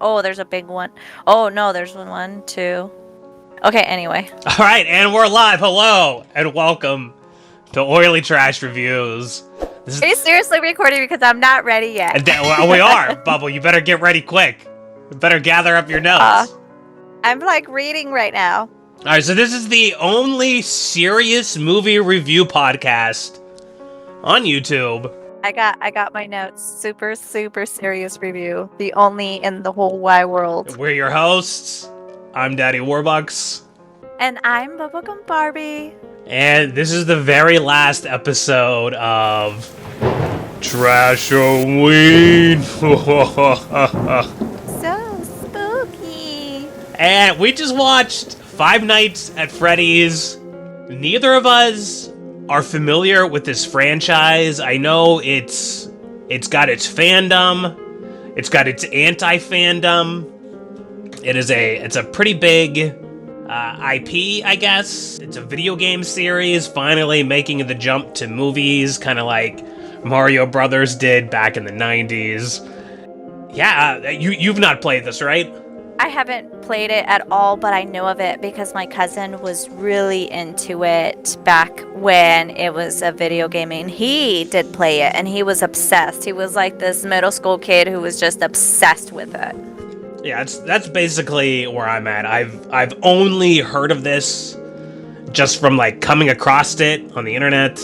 Oh, there's a big one. Oh, no, there's one, two. Okay, anyway. All right, and we're live. Hello, and welcome to Oily Trash Reviews. Are you seriously recording? Because I'm not ready yet. Well, we are, Bubble. You better get ready quick. You better gather up your notes. I'm like reading right now. All right, so this is the only serious movie review podcast on YouTube. I got my notes. Super, super serious review. The only in the whole wide world. We're your hosts. I'm Daddy Warbucks. And I'm Bubblegum Barbie. And this is the very last episode of Trash-O-Ween. So spooky. And we just watched Five Nights at Freddy's. Neither of us are familiar with this franchise. I know it's got its fandom. It's got its anti-fandom. It's a pretty big IP, I guess. It's a video game series, finally making the jump to movies, kind of like Mario Brothers did back in the 90s. Yeah, you've not played this, right? I haven't played it at all, but I know of it because my cousin was really into it back when it was a video game, and he did play it, and he was obsessed. He was like this middle school kid who was just obsessed with it. Yeah, that's basically where I'm at. I've only heard of this just from like coming across it on the internet.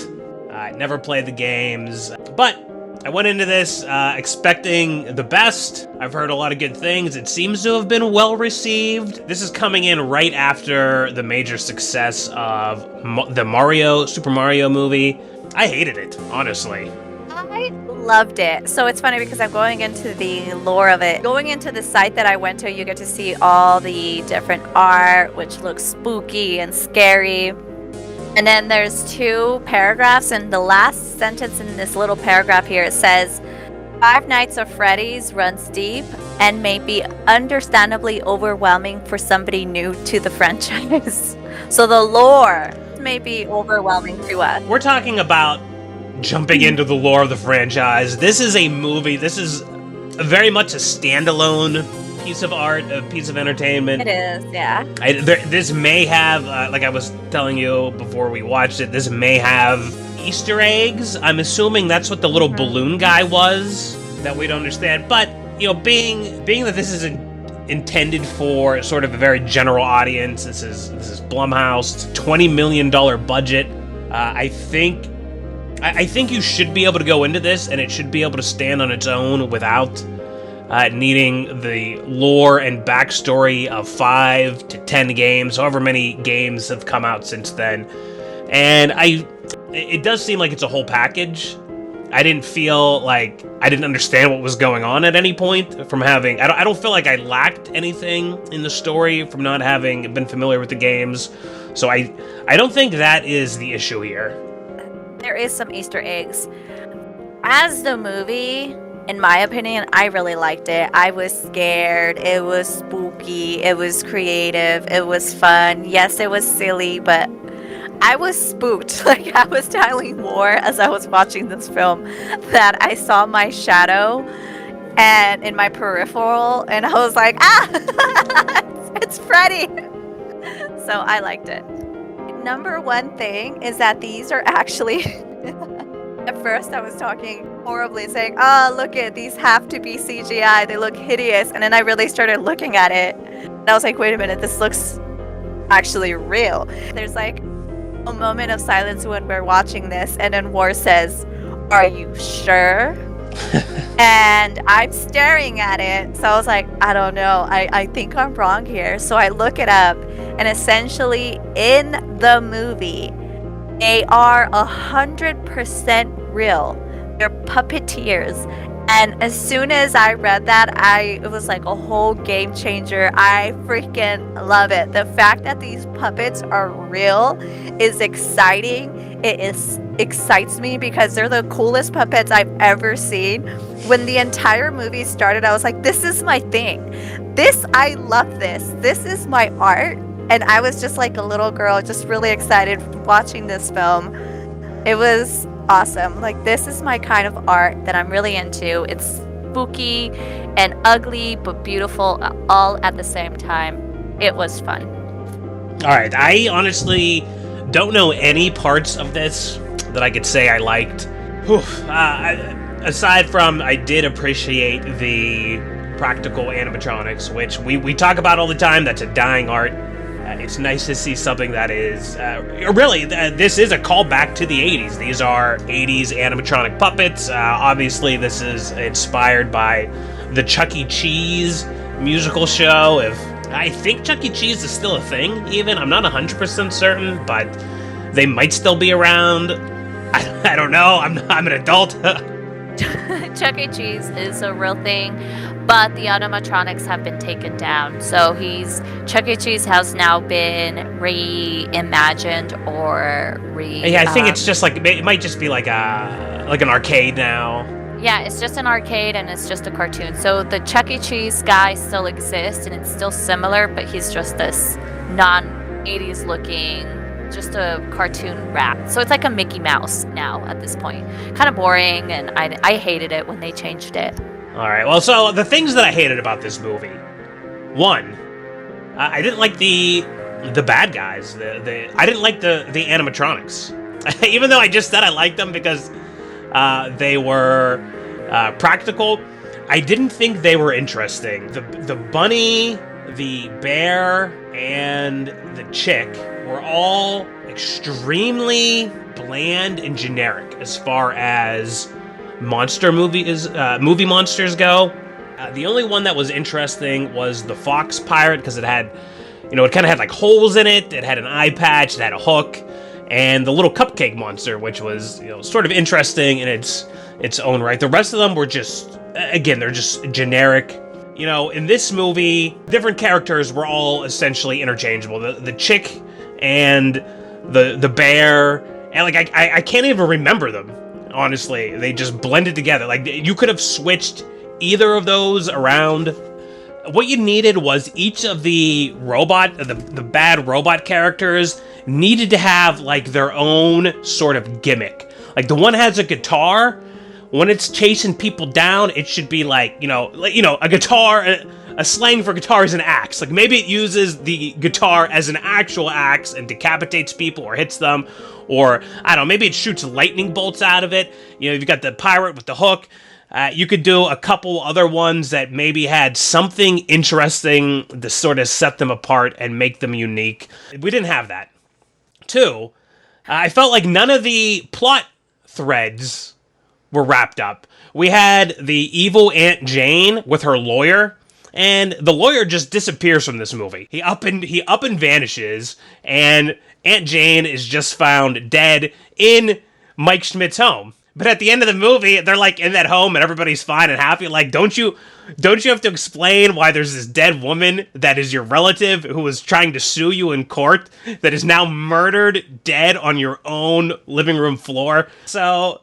I never played the games, but I went into this expecting the best. I've heard a lot of good things. It seems to have been well received. This is coming in right after the major success of the Super Mario movie. I hated it, honestly. I loved it. So it's funny because I'm going into the lore of it. Going into the site that I went to, you get to see all the different art, which looks spooky and scary. And then there's two paragraphs, and the last sentence in this little paragraph here, it says, Five Nights at Freddy's runs deep and may be understandably overwhelming for somebody new to the franchise. So the lore may be overwhelming to us. We're talking about jumping into the lore of the franchise. This is a movie. This is very much a standalone piece of art, a piece of entertainment. It is, yeah. This may have, like I was telling you before we watched it, this may have Easter eggs. I'm assuming that's what the little balloon guy was that we don't understand. But, you know, being that this is intended for sort of a very general audience, this is Blumhouse, $20 million budget. I think you should be able to go into this, and it should be able to stand on its own without needing the lore and backstory of 5 to 10 games, however many games have come out since then. And it does seem like it's a whole package. I didn't feel like I didn't understand what was going on at any point from having... I don't feel like I lacked anything in the story from not having been familiar with the games. So I don't think that is the issue here. There is some Easter eggs. As the movie, in my opinion, I really liked it. I was scared. It was spooky. It was creative. It was fun. Yes, it was silly, but I was spooked. Like, I was telling War as I was watching this film that I saw my shadow and in my peripheral, and I was like, it's Freddy. So I liked it. Number one thing is that these are actually... At first I was talking horribly, saying, look at these have to be CGI. They look hideous. And then I really started looking at it. And I was like, wait a minute, this looks actually real. There's like a moment of silence when we're watching this. And then War says, are you sure? And I'm staring at it. So I was like, I don't know. I think I'm wrong here. So I look it up. And essentially in the movie, they are 100% real. They're puppeteers. And as soon as I read that, it was like a whole game changer. I freaking love it. The fact that these puppets are real is exciting. It excites me because they're the coolest puppets I've ever seen. When the entire movie started, I was like, this is my thing. I love this. This is my art. And I was just like a little girl, just really excited watching this film. It was awesome. Like, this is my kind of art that I'm really into. It's spooky and ugly but beautiful all at the same time. It was fun. All right, I honestly don't know any parts of this that I could say I liked. Whew, aside from, I did appreciate the practical animatronics, which we talk about all the time. That's a dying art. It's nice to see something that is this is a callback to the 80s. These are 80s animatronic puppets. Obviously, this is inspired by the Chuck E. Cheese musical show. If I think Chuck E. Cheese is still a thing, even I'm not 100% certain, but they might still be around. I don't know. I'm an adult. Chuck E. Cheese is a real thing, but the animatronics have been taken down. So Chuck E. Cheese has now been reimagined or Yeah, I think it's just like it might just be like an arcade now. Yeah, it's just an arcade and it's just a cartoon. So the Chuck E. Cheese guy still exists and it's still similar, but he's just this non-80s looking, just a cartoon rat. So it's like a Mickey Mouse now at this point. Kind of boring, and I hated it when they changed it. All right, well, so the things that I hated about this movie. One, I didn't like the bad guys. I didn't like the animatronics. Even though I just said I liked them because they were practical, I didn't think they were interesting. The bunny, the bear, and the chick were all extremely bland and generic as far as movie monsters go. The only one that was interesting was the fox pirate because it had, it kind of had like holes in it. It had an eye patch. It had a hook. And the little cupcake monster, which was, sort of interesting in its own right. The rest of them were just, again, they're just generic. In this movie, different characters were all essentially interchangeable. The chick and the bear, and like I can't even remember them. Honestly, they just blended together. Like you could have switched either of those around. What you needed was each of the bad robot characters needed to have like their own sort of gimmick. Like the one has a guitar. When it's chasing people down, it should be like, a guitar. A slang for guitar is an axe. Like maybe it uses the guitar as an actual axe and decapitates people or hits them, or I don't know. Maybe it shoots lightning bolts out of it. You've got the pirate with the hook. You could do a couple other ones that maybe had something interesting to sort of set them apart and make them unique. We didn't have that. Two, I felt like none of the plot threads were wrapped up. We had the evil Aunt Jane with her lawyer, and the lawyer just disappears from this movie. He up and vanishes, and Aunt Jane is just found dead in Mike Schmidt's home. But at the end of the movie, they're like in that home and everybody's fine and happy. Like, don't you have to explain why there's this dead woman that is your relative who was trying to sue you in court that is now murdered dead on your own living room floor? So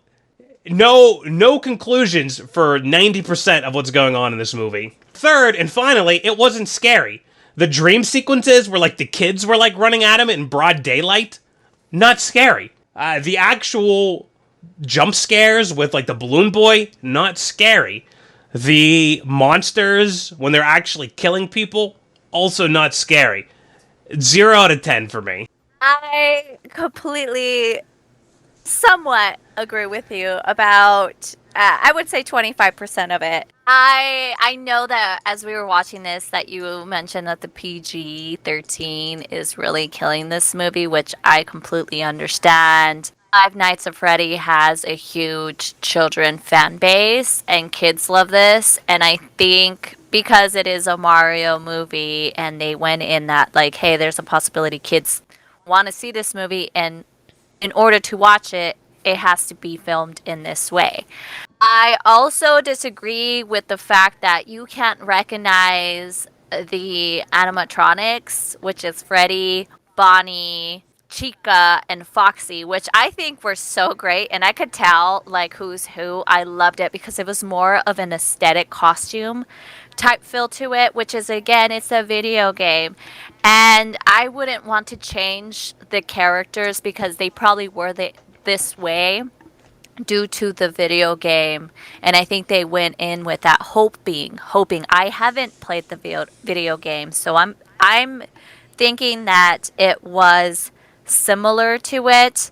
no conclusions for 90% of what's going on in this movie. Third, and finally, it wasn't scary. The dream sequences where like the kids were like running at him in broad daylight, not scary. The actual jump scares with like the balloon boy, not scary. The monsters when they're actually killing people, also not scary. 0 out of 10 for me. I completely, somewhat agree with you about, I would say 25% of it. I know that as we were watching this that you mentioned that the PG-13 is really killing this movie, which I completely understand. Five Nights at Freddy has a huge children fan base, and kids love this. And I think because it is a Mario movie, and they went in that like, hey, there's a possibility kids want to see this movie, and in order to watch it, it has to be filmed in this way. I also disagree with the fact that you can't recognize the animatronics, which is Freddy, Bonnie, Chica, and Foxy, which I think were so great, and I could tell like who's who. I loved it because it was more of an aesthetic costume type feel to it, which is, again, it's a video game, and I wouldn't want to change the characters because they probably were this way due to the video game, and I think they went in with that hoping. I haven't played the video game, so I'm thinking that it was similar to it.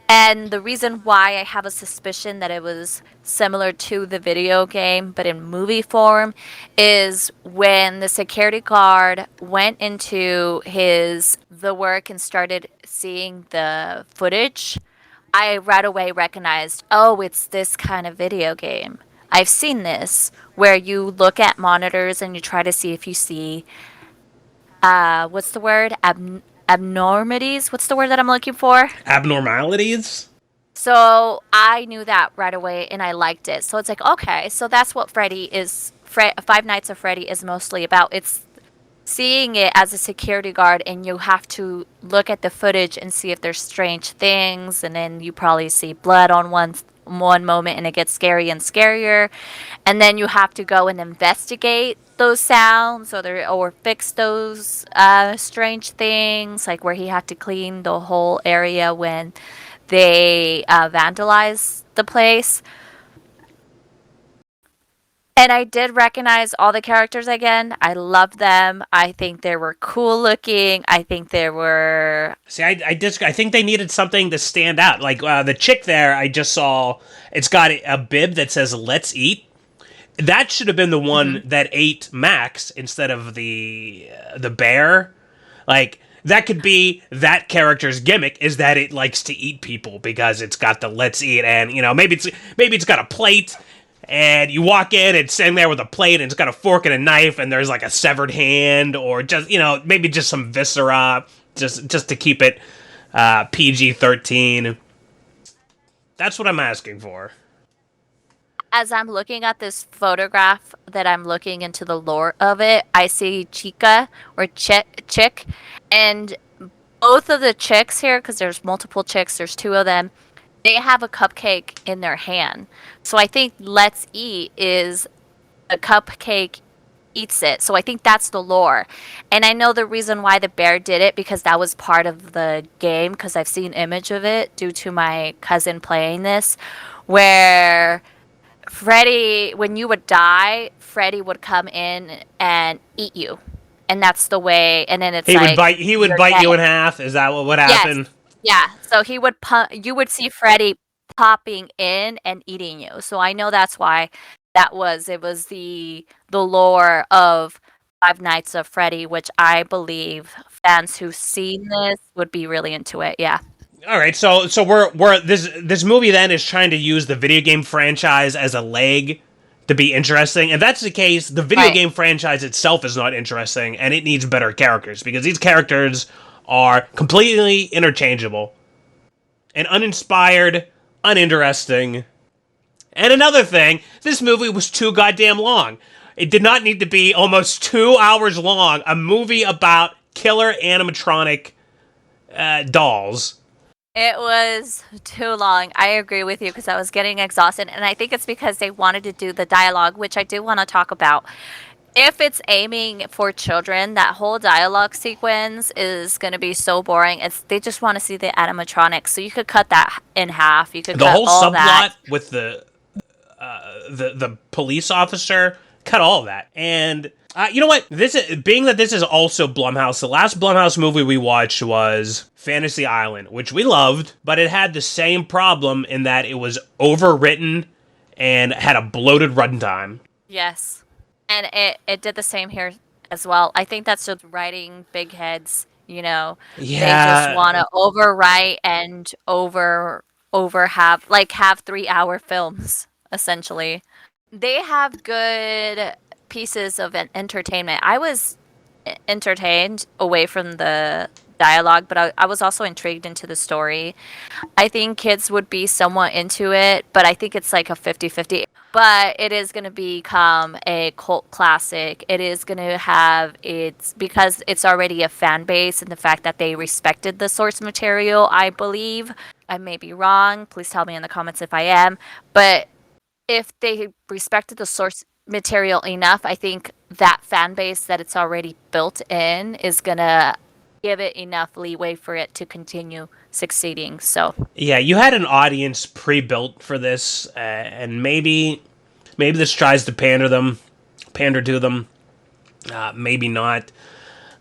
And the reason why I have a suspicion that it was similar to the video game, but in movie form, is when the security guard went into the work and started seeing the footage. I right away recognized, oh, it's this kind of video game. I've seen this where you look at monitors and you try to see if you see what's the word? Abnormities. What's the word that I'm looking for? Abnormalities? So I knew that right away and I liked it. So it's like, okay, so that's what Five Nights at Freddy is mostly about. It's seeing it as a security guard, and you have to look at the footage and see if there's strange things, and then you probably see blood on one moment and it gets scary and scarier, and then you have to go and investigate those sounds or fix those strange things, like where he had to clean the whole area when they vandalized the place. And I did recognize all the characters again. I loved them. I think they were cool looking. I think they were. See, I think they needed something to stand out. Like the chick there, I just saw. It's got a bib that says "Let's eat." That should have been the one that ate Max instead of the bear. Like that could be that character's gimmick, is that it likes to eat people because it's got the "Let's eat," and maybe it's got a plate. And you walk in, it's sitting there with a plate, and it's got a fork and a knife, and there's like a severed hand, or just maybe just some viscera, just to keep it PG-13. That's what I'm asking for. As I'm looking at this photograph that I'm looking into the lore of it, I see Chica or Chick, and both of the chicks here, because there's multiple chicks, there's two of them. They have a cupcake in their hand. So I think Let's Eat is a cupcake eats it. So I think that's the lore. And I know the reason why the bear did it, because that was part of the game, because I've seen image of it due to my cousin playing this, where Freddy, when you would die, Freddy would come in and eat you. And that's the way, and then it's he like... He would bite you in half? Is that what would happen? Yes. Yeah, so you would see Freddy popping in and eating you. So I know that's why it was the lore of Five Nights of Freddy, which I believe fans who've seen this would be really into it. Yeah. All right, so we're this movie then is trying to use the video game franchise as a leg to be interesting. If that's the case, the video game franchise itself is not interesting, and it needs better characters, because these characters are completely interchangeable and uninspired, uninteresting. And another thing, this movie was too goddamn long. It did not need to be almost 2 hours long, a movie about killer animatronic dolls. It was too long. I agree with you, because I was getting exhausted, and I think it's because they wanted to do the dialogue, which I do want to talk about. If it's aiming for children, that whole dialogue sequence is going to be so boring. They just want to see the animatronics, so you could cut that in half. You could the cut whole all subplot that. with the police officer. Cut all of that. And you know what? This is also Blumhouse. The last Blumhouse movie we watched was Fantasy Island, which we loved, but it had the same problem in that it was overwritten and had a bloated runtime. Yes. And it did the same here as well. I think that's just writing big heads, Yeah. They just want to overwrite and have 3-hour films, essentially. They have good pieces of entertainment. I was entertained away from the dialogue, but I was also intrigued into the story. I think kids would be somewhat into it, but I think it's like a 50-50. But it is going to become a cult classic. It is going to have because it's already a fan base, and the fact that they respected the source material, I believe. I may be wrong. Please tell me in the comments if I am. But if they respected the source material enough, I think that fan base that it's already built in is going to give it enough leeway for it to continue succeeding. So Yeah, you had an audience pre-built for this, and maybe this tries to pander to them. Maybe not.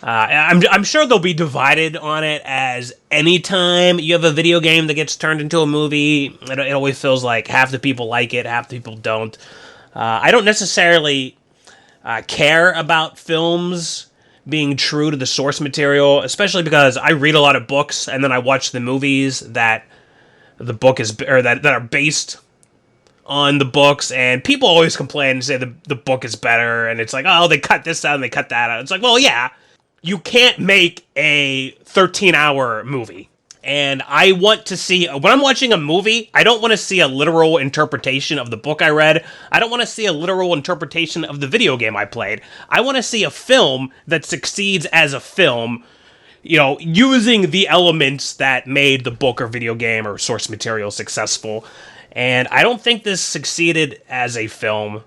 I'm sure they'll be divided on it, as anytime you have a video game that gets turned into a movie, it always feels like half the people like it, half the people don't. I don't necessarily care about films being true to the source material, especially because I read a lot of books and then I watch the movies that the book is, or that are based on the books, and people always complain and say the book is better, and it's like, oh, they cut this out and they cut that out. It's like, well, yeah, you can't make a 13-hour movie. And I want to see, when I'm watching a movie, I don't want to see a literal interpretation of the book I read. I don't want to see a literal interpretation of the video game I played. I want to see a film that succeeds as a film, using the elements that made the book or video game or source material successful. And I don't think this succeeded as a film.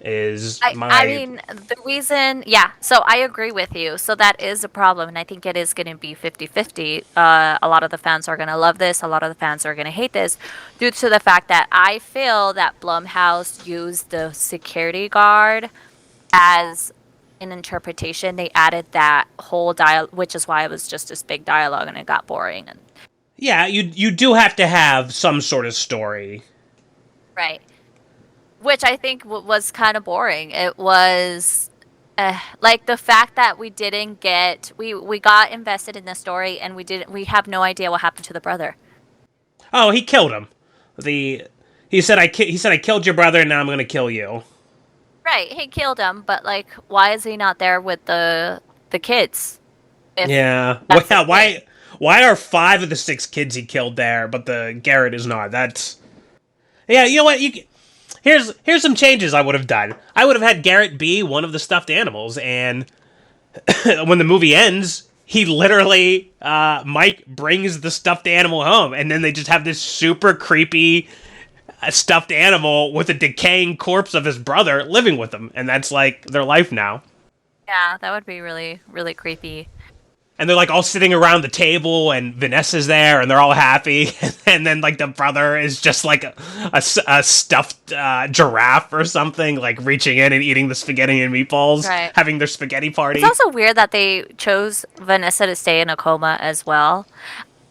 I mean, the reason, yeah, so I agree with you. So that is a problem, and I think it is going to be 50-50. A lot of the fans are going to love this, a lot of the fans are going to hate this, due to the fact that I feel that Blumhouse used the security guard as an interpretation. They added that whole dialogue, which is why it was just this big dialogue, and it got boring. And yeah, you do have to have some sort of story. right. Which I think was kind of boring. It was like the fact that we didn't get we got invested in the story, and we have no idea what happened to the brother. Oh, he killed him. He said I killed your brother, and now I'm going to kill you. Right, he killed him, but like, why is he not there with the kids? Yeah. Why are 5 of the 6 kids he killed there, but the Garrett is not? That's, yeah. You know what? Here's some changes I would have done. I would have had Garrett be one of the stuffed animals, and when the movie ends, he literally, Mike brings the stuffed animal home, and then they just have this super creepy stuffed animal with a decaying corpse of his brother living with them, and that's like their life now. Yeah, that would be really, really creepy. And they're like all sitting around the table, and Vanessa's there, and they're all happy. And then like the brother is just like a stuffed giraffe or something, like reaching in and eating the spaghetti and meatballs, right, having their spaghetti party. It's also weird that they chose Vanessa to stay in a coma as well.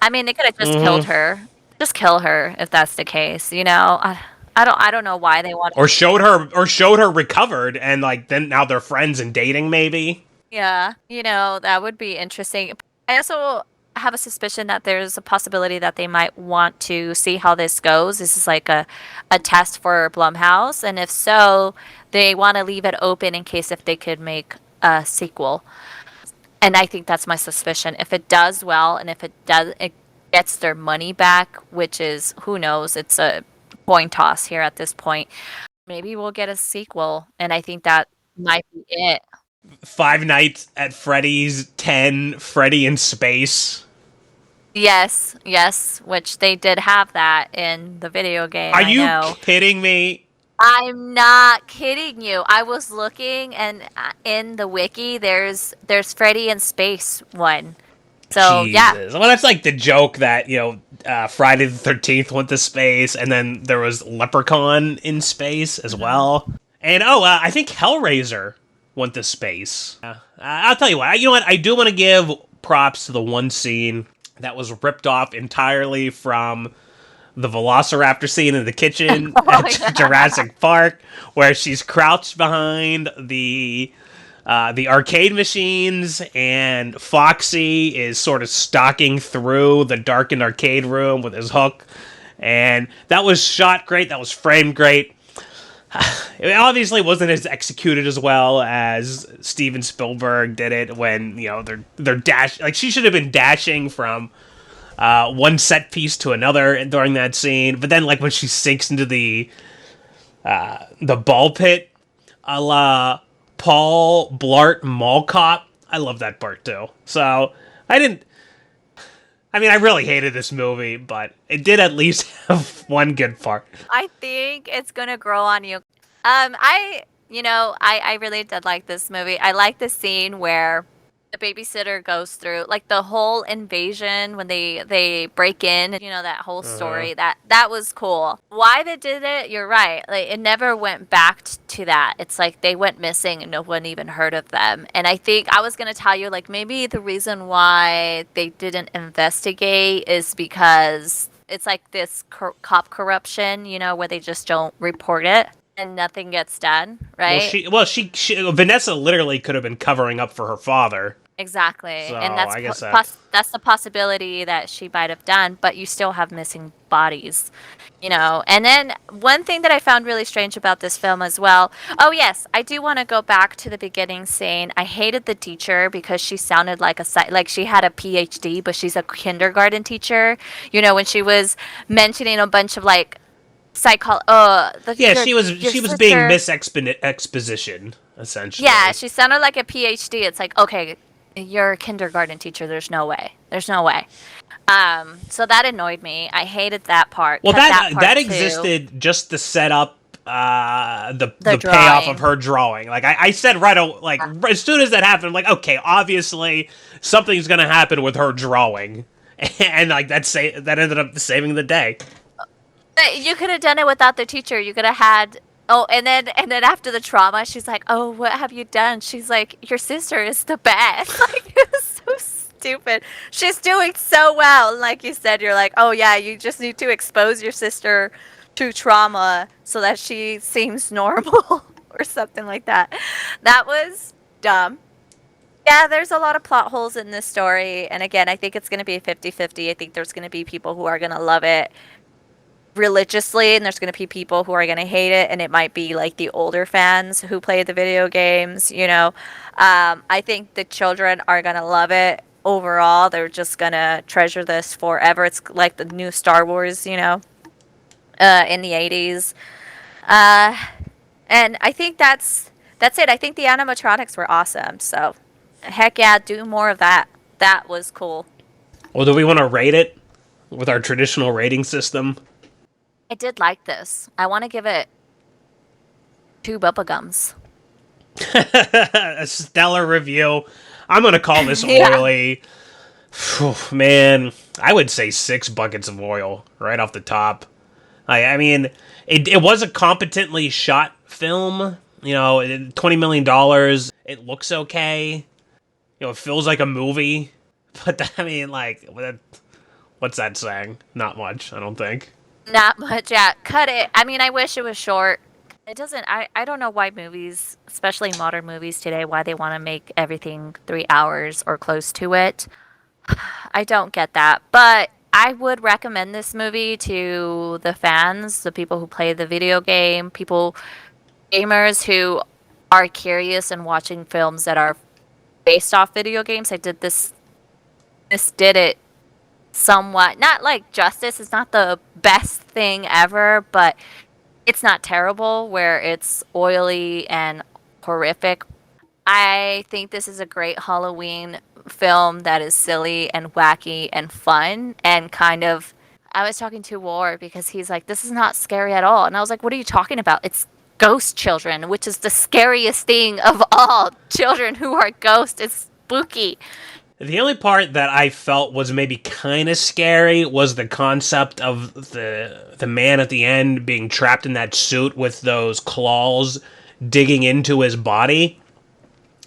I mean, they could have just killed her. Just kill her if that's the case. I don't know why they want. Or showed her recovered, and like then now they're friends and dating maybe. Yeah, that would be interesting. I also have a suspicion that there's a possibility that they might want to see how this goes. This is like a test for Blumhouse, and if so, they want to leave it open in case if they could make a sequel. And I think that's my suspicion. If it does well, and if it gets their money back, which is, who knows, it's a coin toss here at this point. Maybe we'll get a sequel, and I think that might be it. Five Nights at Freddy's 10, Freddy in Space. Yes, which they did have that in the video game. Are you kidding me? I'm not kidding you. I was looking, and in the wiki, there's Freddy in Space one. So Jesus. Yeah. Well, that's like the joke that Friday the 13th went to space, and then there was Leprechaun in space as well. And I think Hellraiser went to space. I'll tell you what. You know what? I do want to give props to the one scene that was ripped off entirely from the Velociraptor scene in the kitchen at Jurassic Park, where she's crouched behind the arcade machines, and Foxy is sort of stalking through the darkened arcade room with his hook. And that was shot great. That was framed great. It obviously wasn't as executed as well as Steven Spielberg did it when, they're like, she should have been dashing from one set piece to another during that scene. But then, like, when she sinks into the ball pit, a la Paul Blart Mall Cop, I love that part too. So I really hated this movie, but it did at least have one good part. I think it's gonna grow on you. I really did like this movie. I like the scene where the babysitter goes through, like the whole invasion when they break in, that whole Uh-huh. story, that was cool. Why they did it, you're right, like it never went back to that. It's like they went missing and no one even heard of them. And I think I was going to tell you, like, maybe the reason why they didn't investigate is because it's like this cop corruption, where they just don't report it and nothing gets done, Well, right? she Vanessa literally could have been covering up for her father. Exactly. So And that's I guess that. that's the possibility that she might have done, but you still have missing bodies. And then one thing that I found really strange about this film as well. Oh yes, I do want to go back to the beginning saying I hated the teacher because she sounded like like she had a PhD, but she's a kindergarten teacher. When she was mentioning a bunch of like Yeah, your she was being sister. Miss Exposition Yeah, essentially. she sounded like a PhD. It's like, okay, you're a kindergarten teacher. There's no way. There's no way. So that annoyed me. I hated that part. Well, Cut that that part that too. existed just to set up The the payoff of drawing. her drawing. Like I said like as soon as that happened, I'm like, okay, obviously something's gonna happen with her drawing, and like that ended up saving the day. But you could have done it without the teacher. You could have had. Oh, and then after the trauma, she's like, "Oh, what have you done?" She's like, "Your sister is the best." Like it was so stupid. She's doing so well. And like you said, you're like, "Oh yeah, you just need to expose your sister to trauma so that she seems normal or something like that." That was dumb. Yeah, there's a lot of plot holes in this story. And again, I think it's going to be 50-50. I think there's going to be people who are going to love it religiously, and there's going to be people who are going to hate it, and it might be like the older fans who play the video games. I think the children are going to love it overall. They're just going to treasure this forever. It's like the new Star Wars, in the 80s. uh, and I think that's it. I think the animatronics were awesome, so heck yeah, do more of that. That was cool. Well, do we want to rate it with our traditional rating system? I did like this. I want to give it 2 bubblegums. A stellar review. I'm gonna call this Yeah. oily. Phew, man, I would say 6 buckets of oil right off the top. I mean, it was a competently shot film. $20 million. It looks okay. It feels like a movie. But I mean, like, what's that saying? Not much, I don't think. Not much. Yeah, cut it. I mean, I wish it was short. It doesn't. I don't know why movies, especially modern movies today, why they want to make everything 3 hours or close to it. I don't get that. But I would recommend this movie to the fans, the people who play the video game, gamers who are curious and watching films that are based off video games. I did this. This did it somewhat, not like justice. It's not the best thing ever, but it's not terrible where it's oily and horrific. I think this is a great Halloween film that is silly and wacky and fun and kind of. I was talking to War because he's like, this is not scary at all. And I was like, what are you talking about? It's ghost children, which is the scariest thing of all. Children who are ghosts. It's spooky. The only part that I felt was maybe kind of scary was the concept of the man at the end being trapped in that suit with those claws digging into his body.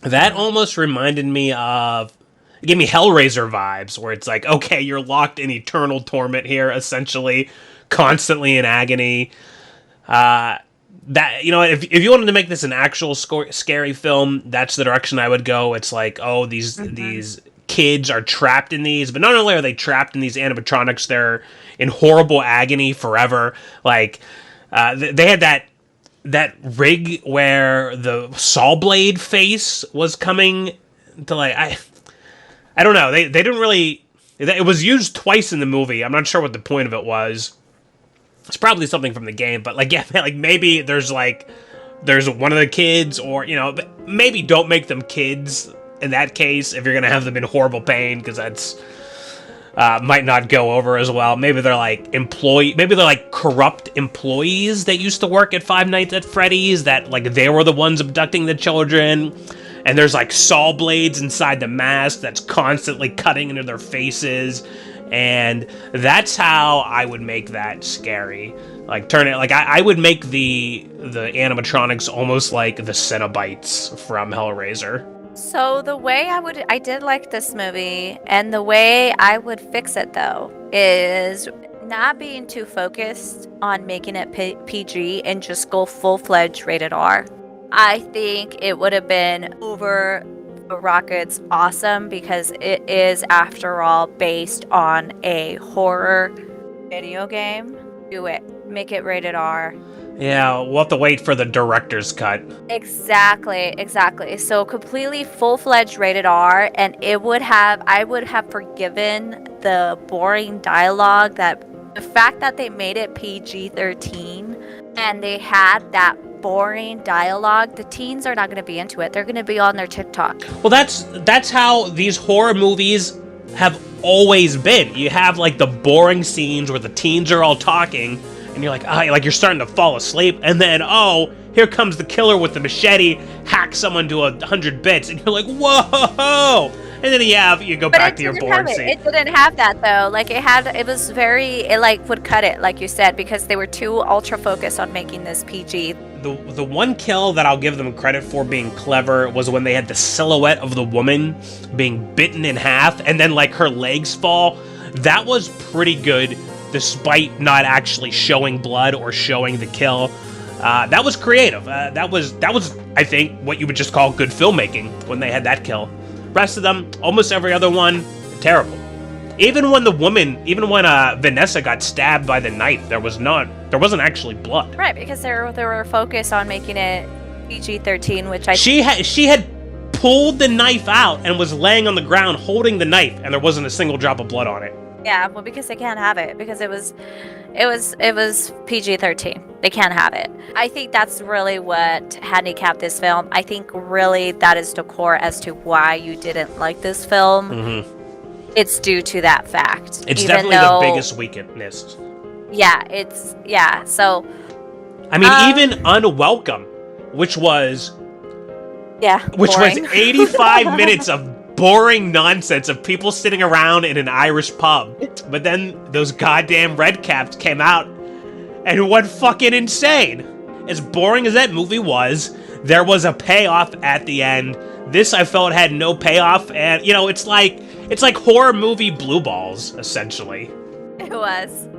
That Mm-hmm. almost reminded me of it gave me Hellraiser vibes, where it's like, okay, you're locked in eternal torment here, essentially, constantly in agony. That if you wanted to make this an actual scary film, that's the direction I would go. It's like, oh, Mm-hmm. these kids are trapped in these, but not only are they trapped in these animatronics, they're in horrible agony forever. Like they had that rig where the saw blade face was coming to, like, I don't know. They didn't really. It was used twice in the movie. I'm not sure what the point of it was. It's probably something from the game, but like, yeah, like maybe there's one of the kids, or maybe don't make them kids in that case if you're gonna have them in horrible pain, because that's might not go over as well. Maybe they're like corrupt employees that used to work at Five Nights at Freddy's, that like they were the ones abducting the children, and there's like saw blades inside the mask that's constantly cutting into their faces, and that's how I would make that scary. Like turn it like I would make the animatronics almost like the Cenobites from Hellraiser. So the way I did like this movie, and the way I would fix it though is not being too focused on making it PG and just go full-fledged rated R. I think it would have been over the Rockets awesome because it is, after all, based on a horror video game. Do it. Make it rated R. Yeah, we'll have to wait for the director's cut. Exactly. So completely full-fledged rated R, and I would have forgiven the boring dialogue, that the fact that they made it PG-13 and they had that boring dialogue. The teens are not going to be into it. They're going to be on their TikTok. Well, that's how these horror movies have always been. You have like the boring scenes where the teens are all talking, and you're like, like you're starting to fall asleep, and then here comes the killer with the machete, hacks someone to 100 bits, and you're like, whoa! And then you go back to your boring scene. It didn't have that though. Like it like would cut it, like you said, because they were too ultra focused on making this PG. The one kill that I'll give them credit for being clever was when they had the silhouette of the woman being bitten in half, and then like her legs fall. That was pretty good, despite not actually showing blood or showing the kill. That was creative. That was I think what you would just call good filmmaking when they had that kill. Rest of them, almost every other one, terrible. Even when Vanessa got stabbed by the knife, there wasn't actually blood. Right, because they were focused on making it PG-13, which she had pulled the knife out and was laying on the ground holding the knife, and there wasn't a single drop of blood on it. Yeah, well, because they can't have it, because it was PG-13. They can't have it. I think that's really what handicapped this film. I think really that is the core as to why you didn't like this film. Mm-hmm. It's due to that fact. It's definitely the biggest weakness. Yeah, so... I mean, even Unwelcome, which was 85 minutes of boring nonsense of people sitting around in an Irish pub. But then those goddamn Redcaps came out and went fucking insane. As boring as that movie was, there was a payoff at the end. This, I felt, had no payoff, and it's like horror movie Blue Balls, essentially. It was.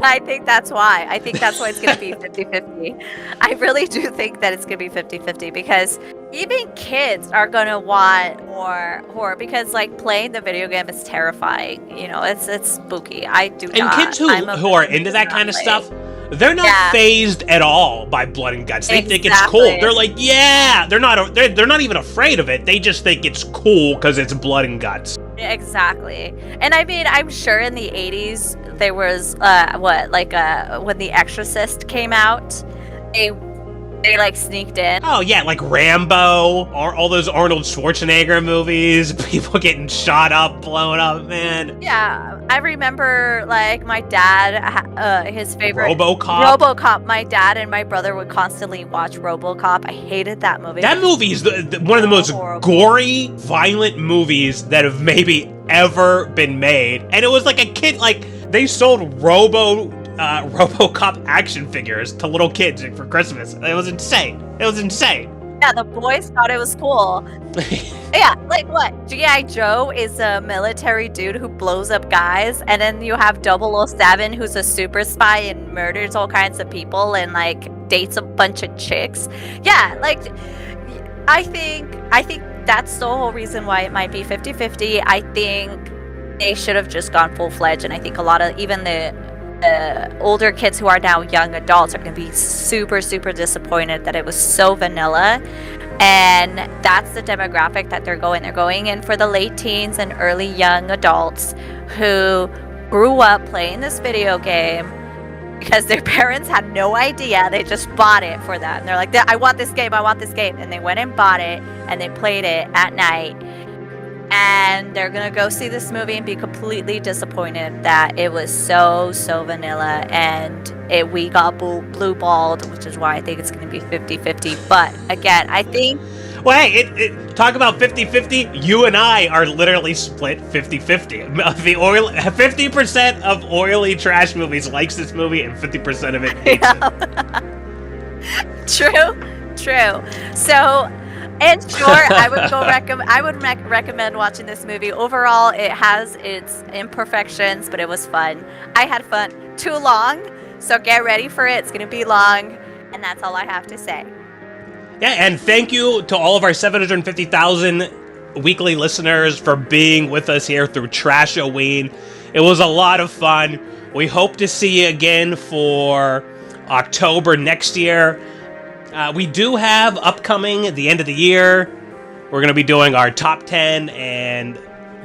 I think that's why. I think that's why it's going to be 50-50. I really do think that it's going to be 50-50 because even kids are going to want more horror because, like, playing the video game is terrifying. It's spooky. I do not. And kids who are into that kind of stuff, they're not fazed at all by blood and guts. They think it's cool. They're like, yeah. They're not even afraid of it. They just think it's cool because it's blood and guts. Exactly. And I mean, I'm sure in the 80s there was when The Exorcist came out, they like sneaked in. Oh yeah, like Rambo, or all those Arnold Schwarzenegger movies, people getting shot up, blown up, man. Yeah, I remember like my dad, his favorite RoboCop. My dad and my brother would constantly watch RoboCop. I hated that movie. That movie is one of the most gory, violent movies that have maybe ever been made. And it was like a kid, like they sold RoboCop action figures to little kids for Christmas. It was insane. Yeah, the boys thought it was cool. Yeah, like what? G.I. Joe is a military dude who blows up guys, and then you have 007 who's a super spy and murders all kinds of people and like dates a bunch of chicks. Yeah, like I think that's the whole reason why it might be 50-50. I think they should have just gone full-fledged, and I think a lot of even the older kids who are now young adults are going to be super, super disappointed that it was so vanilla. And that's the demographic that they're going. They're going in for the late teens and early young adults who grew up playing this video game because their parents had no idea. They just bought it for them. And they're like, I want this game. And they went and bought it and they played it at night. And they're going to go see this movie and be completely disappointed that it was so vanilla and we got blue-balled, which is why I think it's going to be 50-50. But again, I think... Well, hey, talk about 50-50. You and I are literally split 50-50. The 50% of oily trash movies likes this movie, and 50% of it hates it. True. So, in short, I would recommend watching this movie. Overall, it has its imperfections, but it was fun. I had fun. Too long, so get ready for it. It's gonna be long, and that's all I have to say. Yeah, and thank you to all of our 750,000 weekly listeners for being with us here through Trash-O-Ween. It was a lot of fun. We hope to see you again for October next year. We do have upcoming at the end of the year, we're going to be doing our top 10 and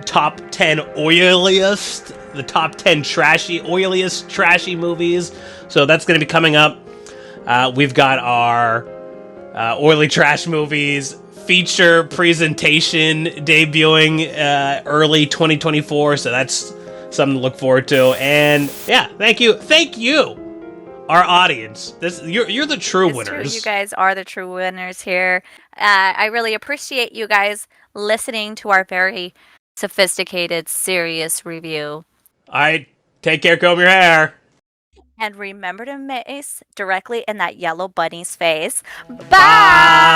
top 10 oiliest, the top 10 oiliest trashy movies. So that's going to be coming up. We've got our oily trash movies feature presentation debuting early 2024. So that's something to look forward to. And yeah, thank you, our audience. You're the true winners. True. You guys are the true winners here. I really appreciate you guys listening to our very sophisticated, serious review. All right, take care, comb your hair. And remember to mace directly in that yellow bunny's face. Bye!